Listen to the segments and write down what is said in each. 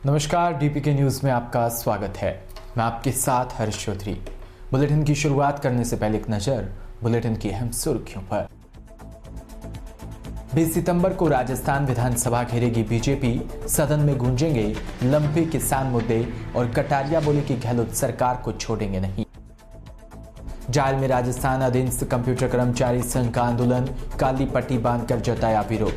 नमस्कार, DPK news में आपका स्वागत है। मैं आपके साथ हर्ष चौधरी। बुलेटिन की शुरुआत करने से पहले एक नजर बुलेटिन की अहम सुर्खियों पर। 20 सितंबर को राजस्थान विधानसभा घेरेगी बीजेपी, सदन में गूंजेंगे लंबे किसान मुद्दे और कटारिया बोले कि गहलोत सरकार को छोड़ेंगे नहीं। जायल में राजस्थान अधीनस्थ कंप्यूटर कर्मचारी संघ का आंदोलन, काली पट्टी बांधकर जताया विरोध।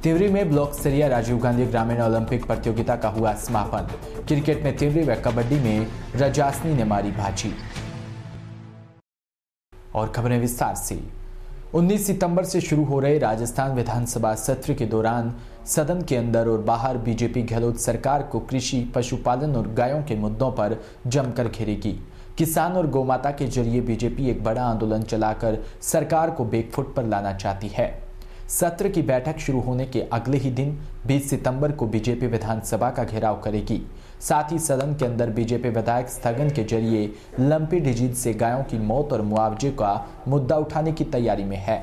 तिवरी में ब्लॉक स्तरीय राजीव गांधी ग्रामीण ओलंपिक प्रतियोगिता का हुआ समापन। क्रिकेट में तिवरी व कबड्डी में रजासनी ने मारी बाजी। और खबरें विस्तार से। 19 सितंबर से शुरू हो रहे राजस्थान विधानसभा सत्र के दौरान सदन के अंदर और बाहर बीजेपी गहलोत सरकार को कृषि, पशुपालन और गायों के मुद्दों पर जमकर घेरेगी। किसान और गौमाता के जरिए बीजेपी एक बड़ा आंदोलन चलाकर सरकार को बैकफुट पर लाना चाहती है। सत्र की बैठक शुरू होने के अगले ही दिन 20 सितंबर को बीजेपी विधानसभा का घेराव करेगी। साथ ही सदन के अंदर बीजेपी विधायक स्थगन के जरिए लंपी डिजीज से गायों की मौत और मुआवजे का मुद्दा उठाने की तैयारी में है।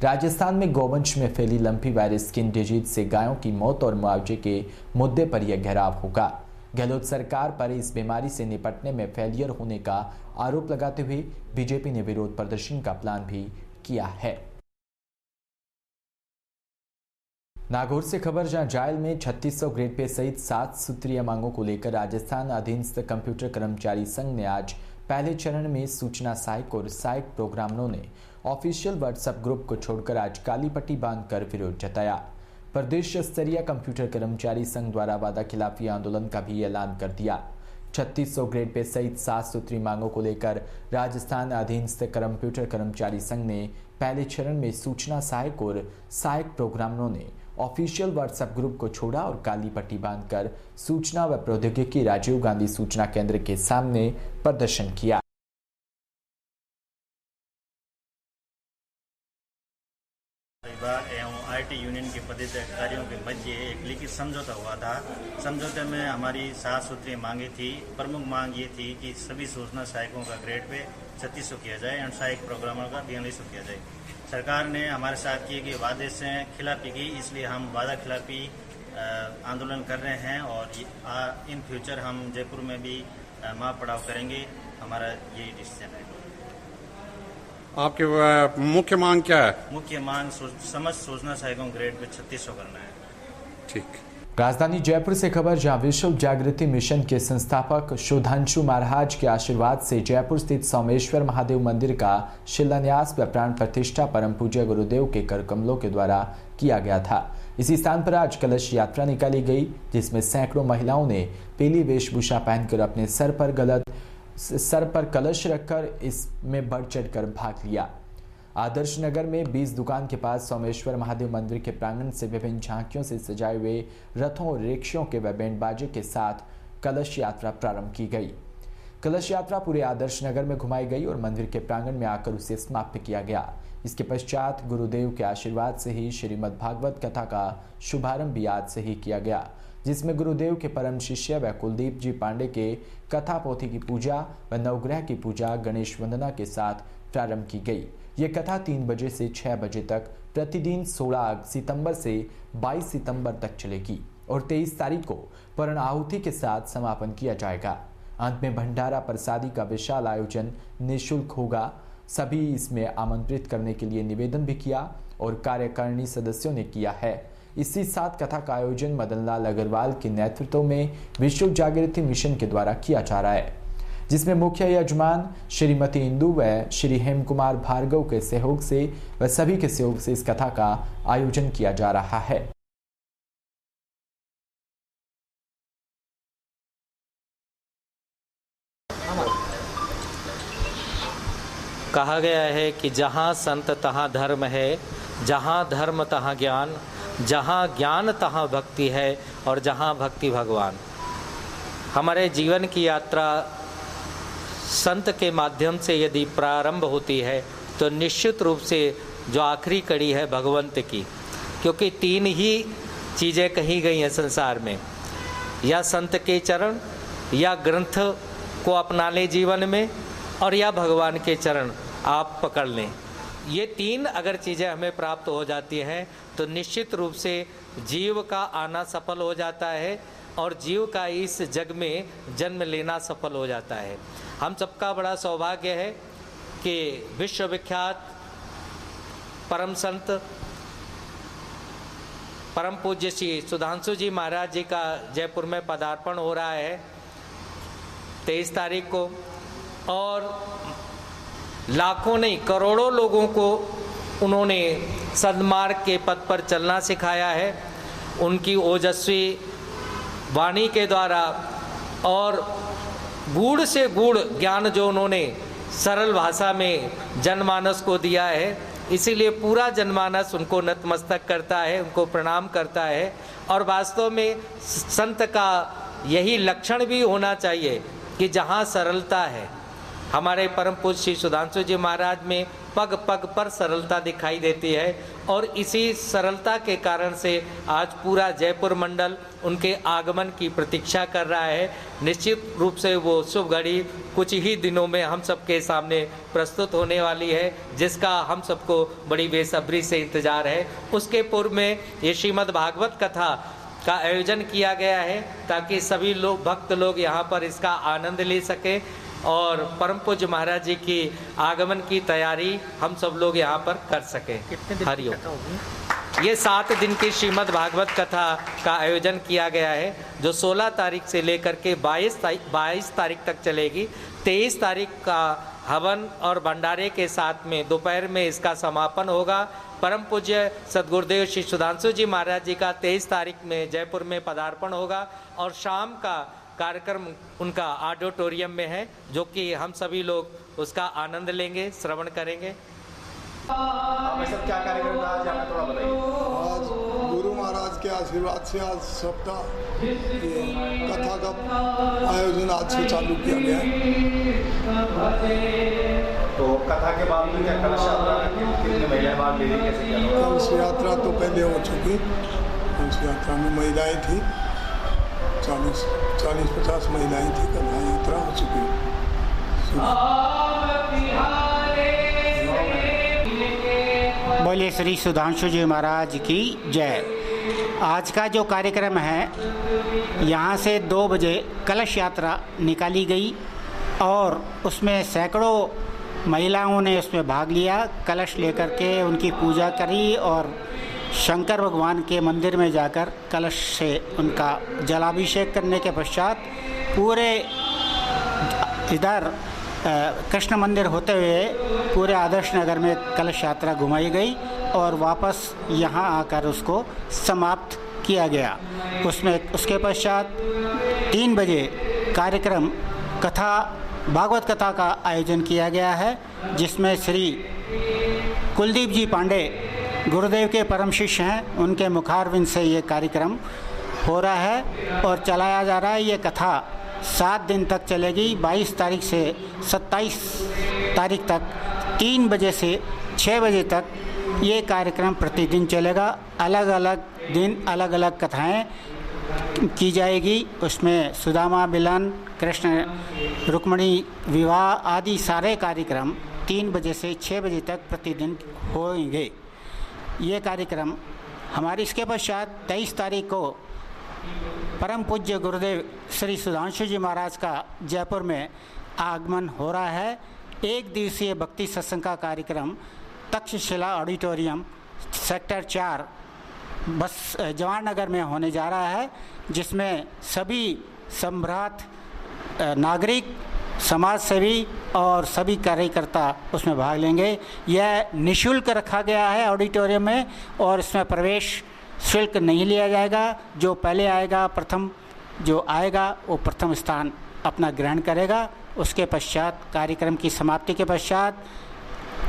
राजस्थान में गौवंश में फैली लंपी वायरस स्किन डिजीज से गायों की मौत और मुआवजे के मुद्दे पर यह घेराव होगा। गहलोत सरकार पर इस बीमारी से निपटने में फेलियर होने का आरोप लगाते हुए बीजेपी ने विरोध प्रदर्शन का प्लान भी किया है। नागौर से खबर, जहां जायल में 3600 ग्रेड पे सहित 7 सूत्रीय मांगों को लेकर राजस्थान अधीनस्थ कंप्यूटर कर्मचारी संघ ने आज पहले चरण में सूचना सहायक और सहायक प्रोग्रामरों ने ऑफिशियल व्हाट्सएप ग्रुप को छोड़कर आज काली पट्टी बांधकर विरोध जताया। प्रदेश स्तरीय कंप्यूटर कर्मचारी संघ द्वारा वादा खिलाफी आंदोलन का भी ऐलान कर दिया। 3600 ग्रेड पे सहित 7 सूत्री मांगों को लेकर राजस्थान अधीनस्थ कंप्यूटर कर्मचारी संघ ने पहले चरण में सूचना सहायक और सहायक प्रोग्रामरों ने ऑफिशियल व्हाट्सएप ग्रुप को छोड़ा और काली पट्टी बांधकर सूचना व प्रौद्योगिकी राजीव गांधी सूचना केंद्र के सामने प्रदर्शन किया। एवं आईटी यूनियन के पदाधिकारियों के मध्य एक लिखित समझौता हुआ था। समझौते में हमारी 7 सूत्रीय मांगे थी। प्रमुख मांग ये थी कि सभी सूचना सहायकों का ग्रेड पे 3600 किया जाए और सहायक प्रोग्रामर का 4200 किया जाए। सरकार ने हमारे साथ किए गए वादे से खिलाफी की, इसलिए हम वादा खिलाफी आंदोलन कर रहे हैं और इन फ्यूचर हम जयपुर में भी महापड़ाव करेंगे। हमारा यही डिसीजन है। आपकी मुख्य मांग क्या है? मुख्य मांग समस्त सूचना सहायकों ग्रेड पे 3600 करना है। ठीक। राजधानी जयपुर से खबर, जहां विश्व जागृति मिशन के संस्थापक सुधांशु महाराज के आशीर्वाद से जयपुर स्थित सोमेश्वर महादेव मंदिर का शिलान्यास व प्राण प्रतिष्ठा परम पूज्य गुरुदेव के कर कमलों के द्वारा किया गया था। इसी स्थान पर आज कलश यात्रा निकाली गई, जिसमें सैकड़ों महिलाओं ने पीली वेशभूषा पहनकर अपने सर पर कलश रखकर इसमें बढ़ चढ़कर भाग लिया। आदर्श नगर में 20 दुकान के पास सोमेश्वर महादेव मंदिर के प्रांगण से विभिन्न झांकियों से सजाए हुए रथों और रिक्शों के व बैंड बाजे के साथ कलश यात्रा प्रारंभ की गई। कलश यात्रा पूरे आदर्श नगर में घुमाई गई और मंदिर के प्रांगण में आकर उसे समाप्त किया गया। इसके पश्चात गुरुदेव के आशीर्वाद से ही श्रीमद् भागवत कथा का शुभारंभ भी आज से ही किया गया, जिसमें गुरुदेव के परम शिष्य व कुलदीप जी पांडे के कथा पोथी की पूजा व नवग्रह की पूजा गणेश वंदना के साथ प्रारंभ की गई। ये कथा 3 बजे से 6 बजे तक प्रतिदिन 16 सितंबर से 22 सितंबर तक चलेगी और 23 तारीख को पूर्ण आहुति के साथ समापन किया जाएगा। अंत में भंडारा प्रसादी का विशाल आयोजन निःशुल्क होगा। सभी इसमें आमंत्रित करने के लिए निवेदन भी किया और कार्यकारिणी सदस्यों ने किया है। इसी साथ कथा का आयोजन मदन लाल अग्रवाल के नेतृत्व में विश्व जागृति मिशन के द्वारा किया जा रहा है, जिसमें मुख्य यजमान श्रीमती इंदु व श्री हेम कुमार भार्गव के सहयोग से व सभी के सहयोग से इस कथा का आयोजन किया जा रहा है। कहा गया है कि जहाँ संत तहाँ धर्म है, जहाँ धर्म तहाँ ज्ञान, जहाँ ज्ञान तहाँ भक्ति है और जहाँ भक्ति भगवान। हमारे जीवन की यात्रा संत के माध्यम से यदि प्रारंभ होती है तो निश्चित रूप से जो आखिरी कड़ी है भगवंत की, क्योंकि 3 ही चीज़ें कही गई हैं संसार में, या संत के चरण, या ग्रंथ को अपना लें जीवन में, और या भगवान के चरण आप पकड़ लें। ये 3 अगर चीज़ें हमें प्राप्त हो जाती हैं तो निश्चित रूप से जीव का आना सफल हो जाता है और जीव का इस जग में जन्म लेना सफल हो जाता है। हम सबका बड़ा सौभाग्य है कि विश्वविख्यात परम संत परम पूज्य श्री सुधांशु जी महाराज जी का जयपुर में पदार्पण हो रहा है 23 तारीख को, और लाखों नहीं करोड़ों लोगों को उन्होंने सन्मार्ग के पथ पर चलना सिखाया है। उनकी ओजस्वी वाणी के द्वारा और गूढ़ से गूढ़ ज्ञान जो उन्होंने सरल भाषा में जनमानस को दिया है, इसीलिए पूरा जनमानस उनको नतमस्तक करता है, उनको प्रणाम करता है। और वास्तव में संत का यही लक्षण भी होना चाहिए कि जहाँ सरलता है, हमारे परम पूज्य श्री सुधांशु जी महाराज में पग पग पर सरलता दिखाई देती है, और इसी सरलता के कारण से आज पूरा जयपुर मंडल उनके आगमन की प्रतीक्षा कर रहा है। निश्चित रूप से वो शुभ घड़ी कुछ ही दिनों में हम सबके सामने प्रस्तुत होने वाली है, जिसका हम सबको बड़ी बेसब्री से इंतजार है। उसके पूर्व में ये श्रीमद् भागवत कथा का आयोजन किया गया है ताकि सभी लोग भक्त लोग यहाँ पर इसका आनंद ले सकें, और परम पूज्य महाराज जी की आगमन की तैयारी हम सब लोग यहाँ पर कर सकें। हरिओम। ये 7 दिन की श्रीमद् भागवत कथा का आयोजन किया गया है, जो 16 तारीख से लेकर के 22 तारीख तक चलेगी। 23 तारीख का हवन और भंडारे के साथ में दोपहर में इसका समापन होगा। परम पूज्य सद्गुरुदेव श्री सुधांशु जी महाराज जी का 23 तारीख में जयपुर में पदार्पण होगा, और शाम का कार्यक्रम उनका ऑडिटोरियम में है, जो कि हम सभी लोग उसका आनंद लेंगे, श्रवण करेंगे। सब क्या कार्यक्रम था आज हमें थोड़ा बताइए। आज गुरु महाराज के आशीर्वाद से आज सबका कथा का आयोजन आज से चालू किया गया है। तो कथा के बाद में क्या कलश यात्रा कितनी महिलाएं भाग ले रही, कैसे क्या? कलश यात्रा तो पहले हो चुकी, कलश यात्रा में महिलाएं थी, 40-50 महिलाएं थी, कथा यात्रा हो चुकी। बोले श्री सुधांशु जी महाराज की जय। आज का जो कार्यक्रम है, यहाँ से 2 बजे कलश यात्रा निकाली गई और उसमें सैकड़ों महिलाओं ने उसमें भाग लिया। कलश लेकर के उनकी पूजा करी और शंकर भगवान के मंदिर में जाकर कलश से उनका जलाभिषेक करने के पश्चात पूरे इधर कृष्ण मंदिर होते हुए पूरे आदर्श नगर में कलश यात्रा घुमाई गई और वापस यहाँ आकर उसको समाप्त किया गया। उसके पश्चात 3 बजे कार्यक्रम कथा भागवत कथा का आयोजन किया गया है, जिसमें श्री कुलदीप जी पांडे गुरुदेव के परम शिष्य हैं, उनके मुखारविंद से ये कार्यक्रम हो रहा है और चलाया जा रहा है। ये कथा 7 दिन तक चलेगी, 22 तारीख से 27 तारीख तक 3 बजे से 6 बजे तक ये कार्यक्रम प्रतिदिन चलेगा। अलग अलग दिन अलग अलग कथाएं की जाएगी। उसमें सुदामा मिलन, कृष्ण रुक्मणी विवाह आदि सारे कार्यक्रम 3 बजे से 6 बजे तक प्रतिदिन होंगे। ये कार्यक्रम हमारे इसके पश्चात 23 तारीख को परम पूज्य गुरुदेव श्री सुधांशु जी महाराज का जयपुर में आगमन हो रहा है। 1 दिवसीय भक्ति सत्संग का कार्यक्रम तक्षशिला ऑडिटोरियम सेक्टर 4 बस जवाहर में होने जा रहा है, जिसमें सभी सम्राट नागरिक, समाज सेवी और सभी कार्यकर्ता उसमें भाग लेंगे। यह निःशुल्क रखा गया है ऑडिटोरियम में और इसमें प्रवेश शुल्क नहीं लिया जाएगा। जो पहले आएगा, प्रथम जो आएगा वो प्रथम स्थान अपना ग्रहण करेगा। उसके पश्चात कार्यक्रम की समाप्ति के पश्चात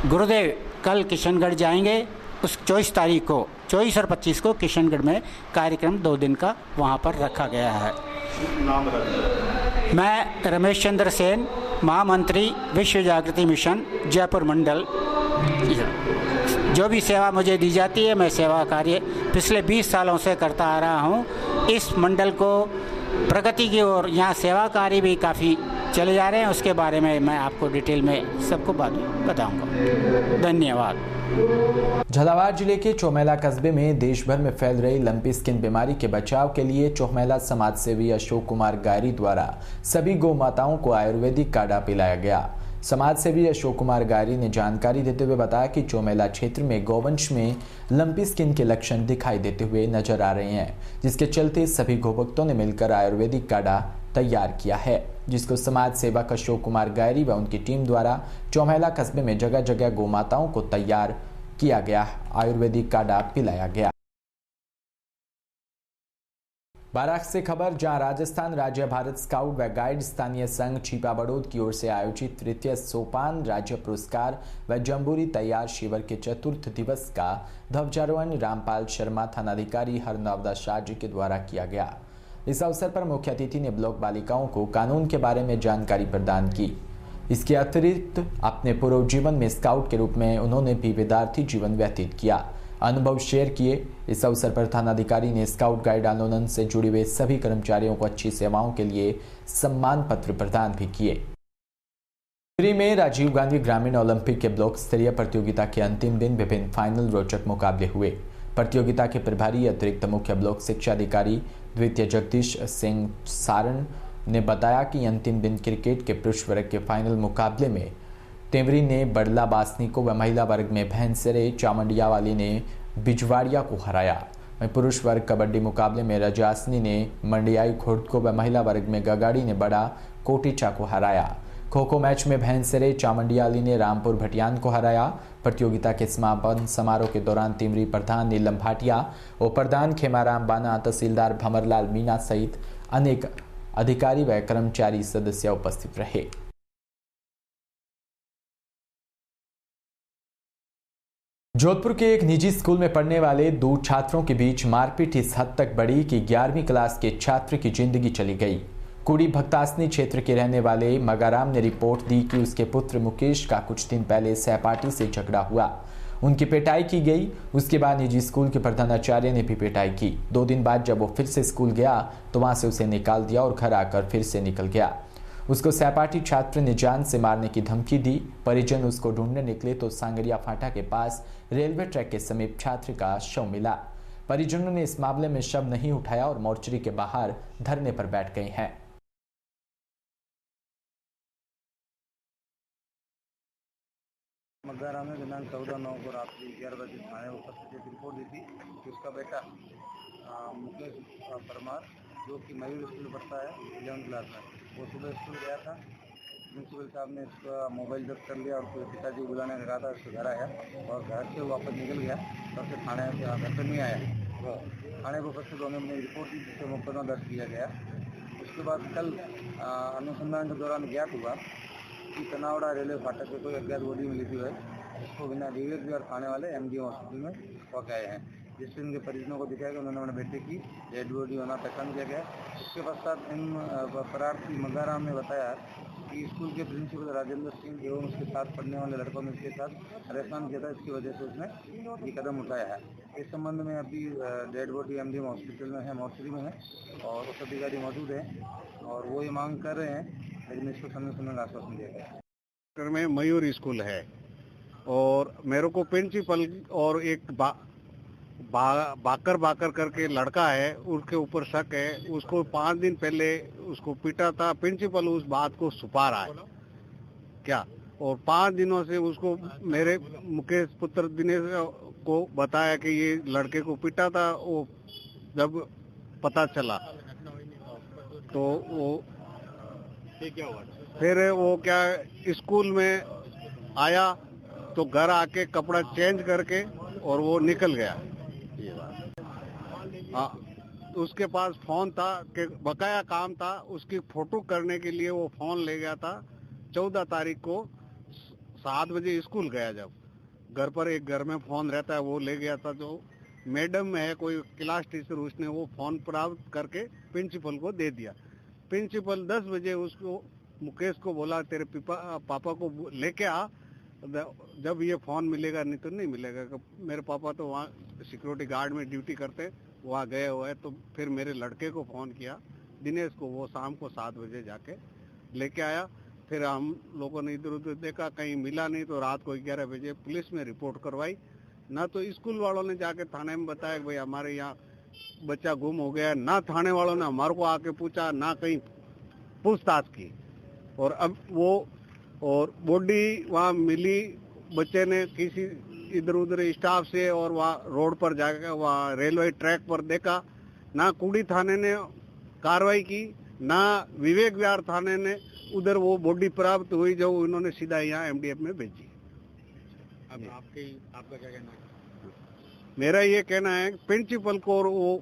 गुरुदेव कल किशनगढ़ जाएंगे। उस 24 तारीख को 24 और 25 को किशनगढ़ में कार्यक्रम 2 दिन का वहाँ पर रखा गया है। नाम बता दीजिए। मैं रमेश चंद्र सेन, महामंत्री विश्व जागृति मिशन जयपुर मंडल। जो भी सेवा मुझे दी जाती है, मैं सेवा कार्य पिछले 20 सालों से करता आ रहा हूँ। इस मंडल को प्रगति की ओर, यहाँ सेवा कार्य भी काफ़ी चले जा रहे हैं, उसके बारे में मैं आपको डिटेल में सबको बाद में बताऊंगा। धन्यवाद। झालावाड़ जिले के चौमेला कस्बे में देश भर में फैल रही लंपी स्किन बीमारी के बचाव के लिए चौमेला समाज सेवी अशोक कुमार गायरी द्वारा सभी गौ माताओं को आयुर्वेदिक काढ़ा पिलाया गया। समाज सेवी अशोक कुमार गायरी ने जानकारी देते हुए बताया कि चौमेला क्षेत्र में गौवंश में लंपी स्किन के लक्षण दिखाई देते हुए नजर आ रहे हैं, जिसके चलते सभी गौभक्तों ने मिलकर आयुर्वेदिक काढ़ा तैयार किया है, जिसको समाज सेवक अशोक कुमार गायरी व उनकी टीम द्वारा चौमेला कस्बे में जगह जगह गौ माताओं को तैयार किया गया आयुर्वेदिक काढ़ा पिलाया गया। बाराख से खबर, जहां राजस्थान राज्य भारत स्काउट व गाइड स्थानीय संघ छिपा बड़ौद की ओर से आयोजित तृतीय सोपान राज्य पुरस्कार व जम्बूरी तैयार शिविर के चतुर्थ दिवस का ध्वजारोहण रामपाल शर्मा थानाधिकारी हरनवदास शाह जी के द्वारा किया गया। इस अवसर पर मुख्य अतिथि ने ब्लॉक बालिकाओं को कानून के बारे में जानकारी प्रदान की। इसके अतिरिक्त अपने पूर्व जीवन में स्काउट के रूप में उन्होंने भी विद्यार्थी जीवन व्यतीत किया, अनुभव शेयर किए। इस अवसर पर थानाधिकारी ने स्काउट गाइड आंदोलन से जुड़े हुए सभी कर्मचारियों को अच्छी सेवाओं के लिए सम्मान पत्र प्रदान भी किए। टिहरी में राजीव गांधी ग्रामीण ओलंपिक के ब्लॉक स्तरीय प्रतियोगिता के अंतिम दिन विभिन्न फाइनल रोचक मुकाबले हुए। प्रतियोगिता के प्रभारी अतिरिक्त मुख्य ब्लॉक शिक्षा अधिकारी द्वितीय जगदीश सिंह सारण ने बताया कि अंतिम दिन क्रिकेट के पुरुष वर्ग के फाइनल मुकाबले में टेवरी ने बड़ला बासनी को व महिला वर्ग में भैंसरे चामंडिया वाली ने बिजवाड़िया को हराया। वहीं पुरुष वर्ग कबड्डी मुकाबले में रजासनी ने मंडियाई खुर्द को व महिला वर्ग में गगाड़ी ने बड़ा कोटिचा को हराया। खो खो मैच में भैंसरे चामंडियाली ने रामपुर भटियान को हराया। प्रतियोगिता के समापन समारोह के दौरान टिमरी प्रधान नीलम भाटिया और प्रधान खेमाराम बाना, तहसीलदार भंवरलाल मीना सहित अनेक अधिकारी व कर्मचारी सदस्य उपस्थित रहे। जोधपुर के एक निजी स्कूल में पढ़ने वाले दो छात्रों के बीच मारपीट इस हद तक बढ़ी कि 11वीं क्लास के छात्र की जिंदगी चली गई। कुड़ी भक्तासनी क्षेत्र के रहने वाले मगाराम ने रिपोर्ट दी कि उसके पुत्र मुकेश का कुछ दिन पहले सहपाठी से झगड़ा हुआ, उनकी पिटाई की गई। उसके बाद निजी स्कूल के प्रधानाचार्य ने भी पिटाई की। 2 दिन बाद जब वो फिर से स्कूल गया तो वहां से उसे निकाल दिया और घर आकर फिर से निकल गया। उसको सहपाठी छात्र ने जान से मारने की धमकी दी। परिजन उसको ढूंढने निकले तो सांगरिया फाटा के पास रेलवे ट्रैक के समीप छात्र का शव मिला। परिजनों ने इस मामले में शव नहीं उठाया और मोर्चरी के बाहर धरने पर बैठ गए हैं। मग्गारा में दिनांक 14/9 को रात्रि 11 बजे थाने उपस्थित रिपोर्ट दी थी कि उसका बेटा मुकेश परमार, जो कि मयूर स्कूल पढ़ता है 11वीं क्लास में, वो सुबह स्कूल गया था। प्रिंसिपल साहब ने इसका मोबाइल जब्त कर लिया और फिर पिताजी बुलाने लगा था, उसके घर आया और घर से वापस निकल गया और फिर थाने घर पर नहीं आया। थाने को उपस्थित होने में रिपोर्ट दी, जिससे मुकदमा दर्ज किया गया। उसके बाद कल अनुसंधान के दौरान ज्ञात हुआ कि तनावड़ा रेलवे फाटक पे कोई अज्ञात बॉडी मिली थी, इसको बिना विवेक भी और थाने वाले एमडी हॉस्पिटल में पहुँच आए हैं, जिससे उनके परिजनों को दिखाया कि उन्होंने अपने बेटे की डेड बॉडी होना पहचान किया गया। इसके पश्चात इन प्रार्थी मगाराम ने बताया कि स्कूल के प्रिंसिपल राजेंद्र सिंह एवं उसके साथ पढ़ने वाले लड़कों ने उसके साथ परेशान किया था, इसकी वजह से उसने ये कदम उठाया है। इस संबंध में अभी डेड बॉडी एमडी हॉस्पिटल में है, मोर्चरी में है और उच्च अधिकारी मौजूद हैं और वो ये मांग कर रहे हैं, लेकिन इसको समय समय आश्वासन दिया गया। में मयूर स्कूल है और मेरे को प्रिंसिपल और एक बाकर करके लड़का है, उसके ऊपर शक है। उसको 5 दिन पहले उसको पीटा था। प्रिंसिपल उस बात को छुपा रहा है क्या, और 5 दिनों से उसको मेरे मुकेश पुत्र दिनेश को बताया कि ये लड़के को पीटा था। वो जब पता चला तो वो क्या हुआ, फिर वो क्या स्कूल में आया तो घर आके कपड़ा चेंज करके और वो निकल गया। हाँ, उसके पास फोन था कि बकाया काम था, उसकी फोटो करने के लिए वो फोन ले गया था। 14 तारीख को 7 बजे स्कूल गया, जब घर पर एक घर में फोन रहता है वो ले गया था। जो मैडम है कोई क्लास टीचर, उसने वो फोन प्राप्त करके प्रिंसिपल को दे दिया। प्रिंसिपल 10 बजे उसको मुकेश को बोला तेरे पापा को लेके आ, जब ये फोन मिलेगा नहीं तो नहीं मिलेगा। मेरे पापा तो वहाँ सिक्योरिटी गार्ड में ड्यूटी करते, वहाँ गए हुए। तो फिर मेरे लड़के को फोन किया दिनेश को, वो शाम को 7 बजे जाके लेके आया। फिर हम लोगों ने इधर उधर देखा, कहीं मिला नहीं, तो रात को 11 बजे पुलिस में रिपोर्ट करवाई। ना तो स्कूल वालों ने जाके थाने में बताया कि भाई हमारे यहाँ बच्चा गुम हो गया है, ना थाने वालों ने हमारे को आके पूछा, ना कहीं पूछताछ की। और अब वो और बॉडी वहाँ मिली, बच्चे ने किसी इधर उधर स्टाफ से और वहाँ रोड पर जाकर वहाँ रेलवे ट्रैक पर देखा। ना कुड़ी थाने ने कार्रवाई की, ना विवेक विहार थाने ने उधर वो बॉडी प्राप्त हुई जो उन्होंने सीधा यहाँ एमडीएफ में भेजी। अब आपका क्या कहना है? मेरा ये कहना है प्रिंसिपल को और वो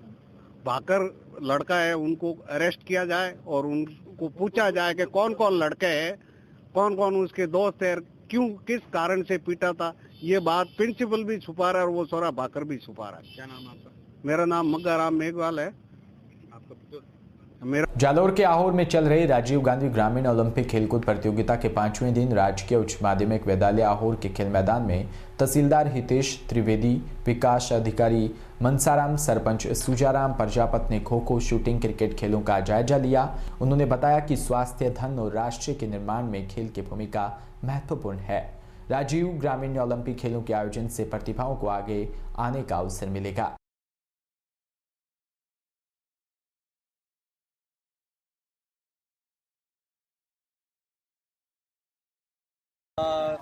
भाकर लड़का है उनको अरेस्ट किया जाए और उनको पूछा जाए कि कौन कौन लड़के हैं, कौन कौन उसके दोस्त है, क्यों किस कारण से पीटा था। ये बात प्रिंसिपल भी छुपा रहा है और वो सोरा भाकर भी छुपा रहा है। क्या नाम आपका? मेरा नाम मग्गाराम मेघवाल है। जालोर के आहोर में चल रही राजीव गांधी ग्रामीण ओलंपिक खेलकूद प्रतियोगिता के 5वें दिन राजकीय उच्च माध्यमिक विद्यालय आहोर के खेल मैदान में तहसीलदार हितेश त्रिवेदी, विकास अधिकारी मनसाराम, सरपंच सुजाराम प्रजापति ने खो-खो, शूटिंग, क्रिकेट खेलों का जायजा लिया। उन्होंने बताया कि स्वास्थ्य, धन और राष्ट्र के निर्माण में खेल की भूमिका महत्वपूर्ण है। राजीव ग्रामीण ओलंपिक खेलों के आयोजन से प्रतिभाओं को आगे आने का अवसर मिलेगा।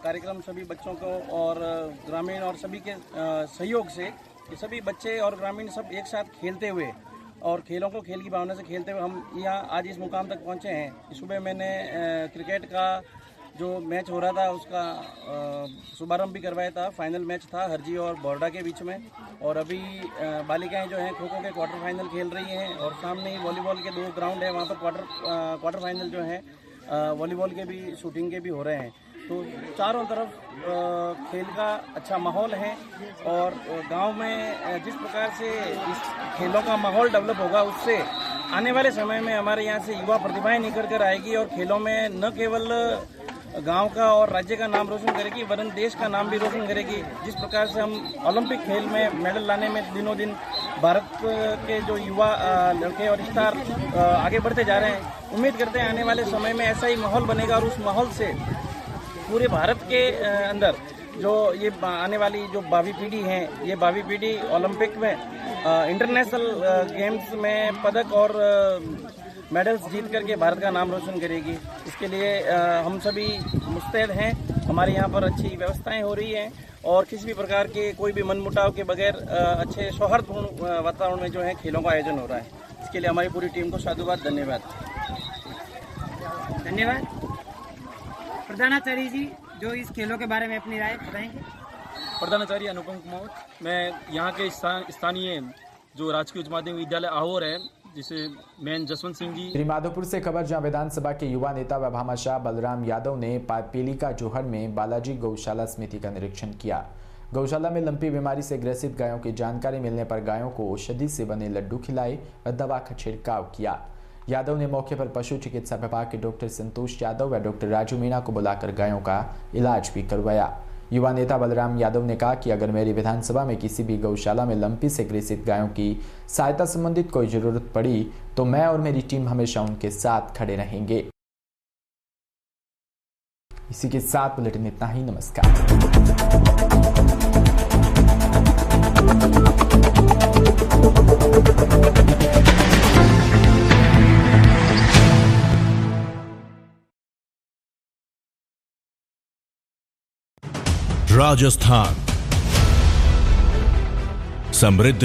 कार्यक्रम सभी बच्चों को और ग्रामीण और सभी के सहयोग से कि सभी बच्चे और ग्रामीण सब एक साथ खेलते हुए और खेलों को खेल की भावना से खेलते हुए हम यहाँ आज इस मुकाम तक पहुँचे हैं। सुबह मैंने क्रिकेट का जो मैच हो रहा था उसका शुभारंभ भी करवाया था। फाइनल मैच था हरजी और बोर्डा के बीच में, और अभी बालिकाएं जो हैं खो खो के क्वार्टर फाइनल खेल रही हैं और सामने ही वॉलीबॉल के 2 ग्राउंड है, वहाँ पर क्वार्टर फाइनल जो है वॉलीबॉल के भी, शूटिंग के भी हो रहे हैं। तो चारों तरफ खेल का अच्छा माहौल है और गांव में जिस प्रकार से इस खेलों का माहौल डेवलप होगा उससे आने वाले समय में हमारे यहाँ से युवा प्रतिभाएं निकल कर आएगी और खेलों में न केवल गांव का और राज्य का नाम रोशन करेगी वरन देश का नाम भी रोशन करेगी। जिस प्रकार से हम ओलंपिक खेल में मेडल लाने में दिनों दिन भारत के जो युवा लड़के और स्टार आगे बढ़ते जा रहे हैं, उम्मीद करते हैं आने वाले समय में ऐसा ही माहौल बनेगा और उस माहौल से पूरे भारत के अंदर जो ये आने वाली जो भावी पीढ़ी है, ये भावी पीढ़ी ओलंपिक में इंटरनेशनल गेम्स में पदक और मेडल्स जीत करके भारत का नाम रोशन करेगी। इसके लिए हम सभी मुस्तैद हैं। हमारे यहाँ पर अच्छी व्यवस्थाएं हो रही हैं और किसी भी प्रकार के कोई भी मनमुटाव के बगैर अच्छे सौहार्दपूर्ण वातावरण में जो है खेलों का आयोजन हो रहा है। इसके लिए हमारी पूरी टीम को साधुवाद, धन्यवाद। प्रधानाचार्य जी जो इस खेलों के बारे में अपनी राय बताएंगे। प्रधानाचार्य अनुपम कुमार, मैं यहाँ के स्थानीय जो राजकीय उच्च माध्यमिक विद्यालय आहोर है जिसे मैन जसवंत सिंह जी। श्रीमाधोपुर से खबर, जहां विधानसभा के युवा नेता व भामाशाह बलराम यादव ने पेलिका जोहड़ में बालाजी गौशाला समिति का निरीक्षण किया। गौशाला में लंपी बीमारी से ग्रसित गायों की जानकारी मिलने पर गायों को औषधि से बने लड्डू खिलाए व दवा का छिड़काव किया। यादव ने मौके पर पशु चिकित्सा विभाग के डॉक्टर संतोष यादव व डॉक्टर राजू मीणा को बुलाकर गायों का इलाज भी करवाया। युवा नेता बलराम यादव ने कहा कि अगर मेरी विधानसभा में किसी भी गौशाला में लंपी से ग्रसित गायों की सहायता संबंधित कोई जरूरत पड़ी तो मैं और मेरी टीम हमेशा उनके साथ खड़े रहेंगे। इसी के साथ बुलेटिन इतना ही। नमस्कार। राजस्थान समृद्ध